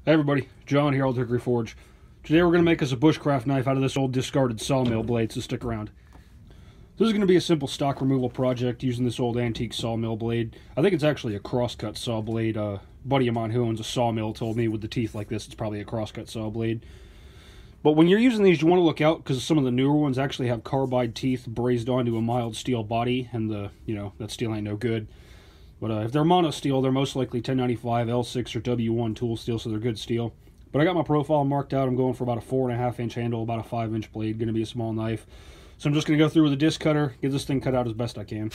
Hey everybody, John here, Old Hickory Forge. Today we're going to make us a bushcraft knife out of this old discarded sawmill blade, so stick around. This is going to be a simple stock removal project using this old antique sawmill blade. I think it's actually a crosscut saw blade. A buddy of mine who owns a sawmill told me with the teeth like this, it's probably a crosscut saw blade. But when you're using these, you want to look out because some of the newer ones actually have carbide teeth brazed onto a mild steel body, and that steel ain't no good. But if they're mono steel, they're most likely 1095, L6, or W1 tool steel, so they're good steel. But I got my profile marked out. I'm going for about a 4.5 inch handle, about a 5 inch blade, going to be a small knife. So I'm just going to go through with a disc cutter, get this thing cut out as best I can.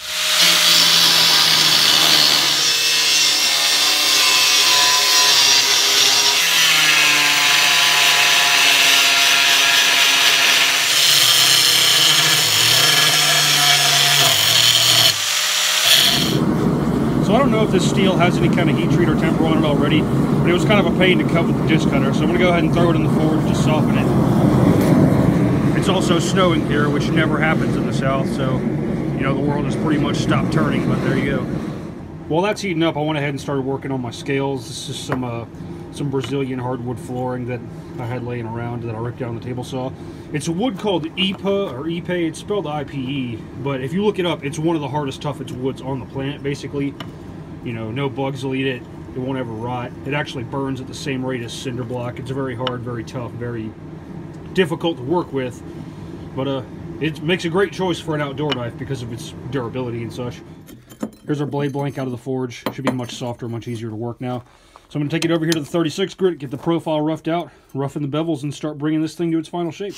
So I don't know if this steel has any kind of heat treat or temper on it already, but it was kind of a pain to cut with the disc cutter, so I'm going to go ahead and throw it in the forge, just soften it. It's also snowing here, which never happens in the south, so, the world has pretty much stopped turning, but there you go. While that's heating up, I went ahead and started working on my scales. This is some Brazilian hardwood flooring that I had laying around that I ripped out on the table saw. It's a wood called IPA, or Ipe, it's spelled IPE, but if you look it up, it's one of the hardest, toughest woods on the planet, basically. No bugs will eat it, it won't ever rot. It actually burns at the same rate as cinder block. It's very hard, very tough, very difficult to work with, but it makes a great choice for an outdoor knife because of its durability and such. Here's our blade blank out of the forge. Should be much softer, much easier to work now. So I'm going to take it over here to the 36 grit, get the profile roughed out, roughen the bevels, and start bringing this thing to its final shape.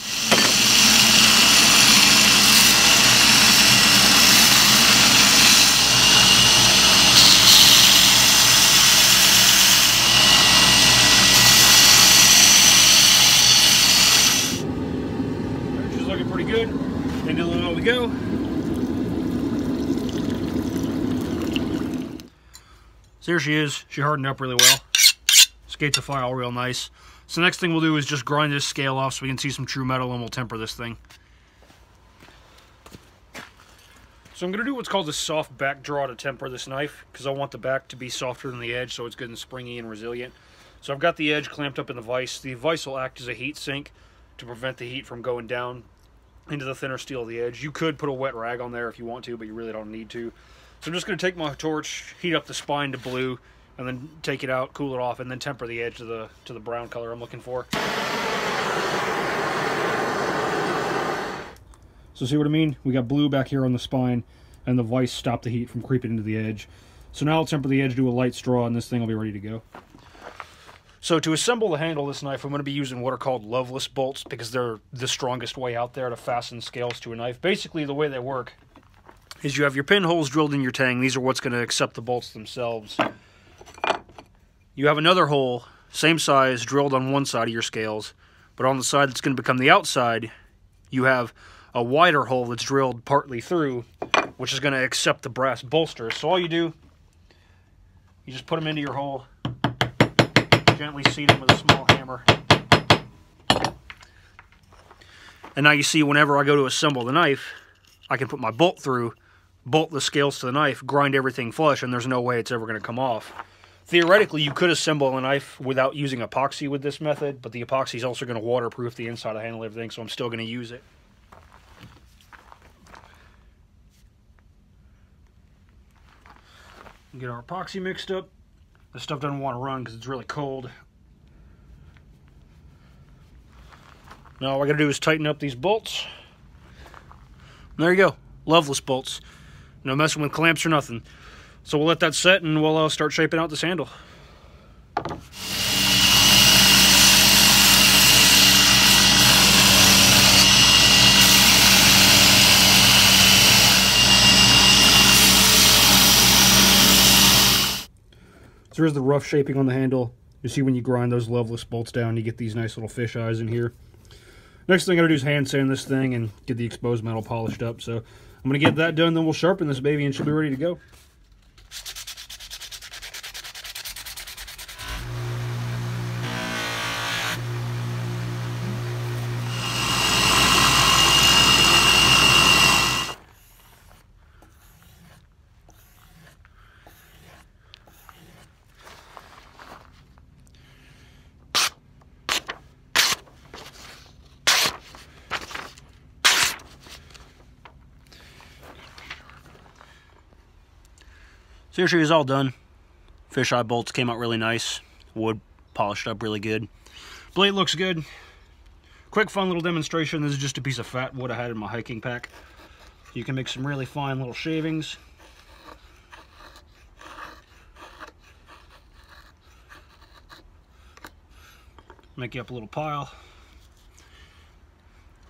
She's looking pretty good. And a little while to go. So here she is. She hardened up really well. Skates a file real nice. So the next thing we'll do is just grind this scale off so we can see some true metal, and we'll temper this thing. So I'm going to do what's called a soft back draw to temper this knife, because I want the back to be softer than the edge so it's good and springy and resilient. So I've got the edge clamped up in the vise. The vise will act as a heat sink to prevent the heat from going down into the thinner steel of the edge. You could put a wet rag on there if you want to, but you really don't need to. So I'm just going to take my torch, heat up the spine to blue, and then take it out, cool it off, and then temper the edge to the brown color I'm looking for. So see what I mean? We got blue back here on the spine, and the vise stopped the heat from creeping into the edge. So now I'll temper the edge to a light straw, and this thing will be ready to go. So to assemble the handle of this knife, I'm going to be using what are called loveless bolts, because they're the strongest way out there to fasten scales to a knife. Basically, the way they work is you have your pinholes drilled in your tang. These are what's going to accept the bolts themselves. You have another hole, same size, drilled on one side of your scales, but on the side that's going to become the outside, you have a wider hole that's drilled partly through, which is going to accept the brass bolsters. So all you do, you just put them into your hole, gently seat them with a small hammer. And now you see whenever I go to assemble the knife, I can put my bolt through, bolt the scales to the knife, grind everything flush, and there's no way it's ever going to come off. Theoretically, you could assemble a knife without using epoxy with this method, but the epoxy is also going to waterproof the inside of the handle and everything, so I'm still going to use it. Get our epoxy mixed up. This stuff doesn't want to run because it's really cold. Now all I got to do is tighten up these bolts. And there you go. Loveless bolts. No messing with clamps or nothing. So we'll let that set and we'll start shaping out this handle. So here's the rough shaping on the handle. You see when you grind those loveless bolts down, you get these nice little fish eyes in here. Next thing I gotta do is hand sand this thing and get the exposed metal polished up. So I'm gonna get that done, then we'll sharpen this baby and she'll be ready to go. So here she is all done. Fisheye bolts came out really nice. Wood polished up really good. Blade looks good. Quick fun little demonstration. This is just a piece of fat wood I had in my hiking pack. You can make some really fine little shavings. Make you up a little pile.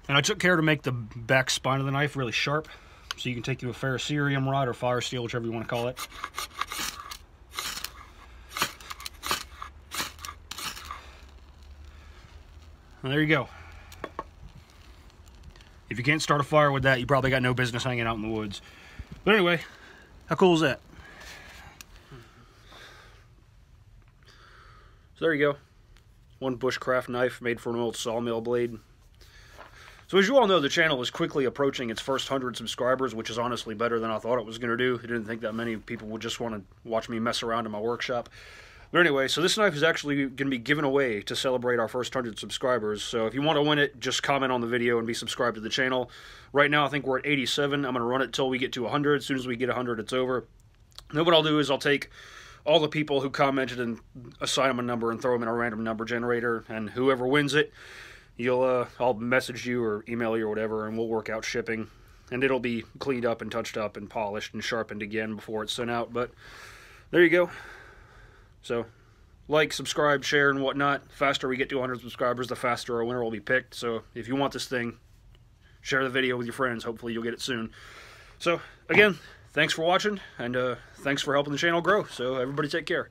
And I took care to make the back spine of the knife really sharp, so you can take you a ferrocerium rod or fire steel, whichever you want to call it. And there you go. If you can't start a fire with that, you probably got no business hanging out in the woods. But anyway, how cool is that? So there you go. One bushcraft knife made from an old sawmill blade. So as you all know, the channel is quickly approaching its first 100 subscribers, which is honestly better than I thought it was going to do. I didn't think that many people would just want to watch me mess around in my workshop. But anyway, so this knife is actually going to be given away to celebrate our first 100 subscribers. So if you want to win it, just comment on the video and be subscribed to the channel. Right now, I think we're at 87. I'm going to run it till we get to 100. As soon as we get 100, it's over. Then what I'll do is I'll take all the people who commented and assign them a number and throw them in a random number generator. And whoever wins it, I'll message you or email you or whatever, and we'll work out shipping. And it'll be cleaned up and touched up and polished and sharpened again before it's sent out. But there you go. So, like, subscribe, share, and whatnot. The faster we get to 100 subscribers, the faster our winner will be picked. So, if you want this thing, share the video with your friends. Hopefully, you'll get it soon. So, again, thanks for watching, and thanks for helping the channel grow. So, everybody take care.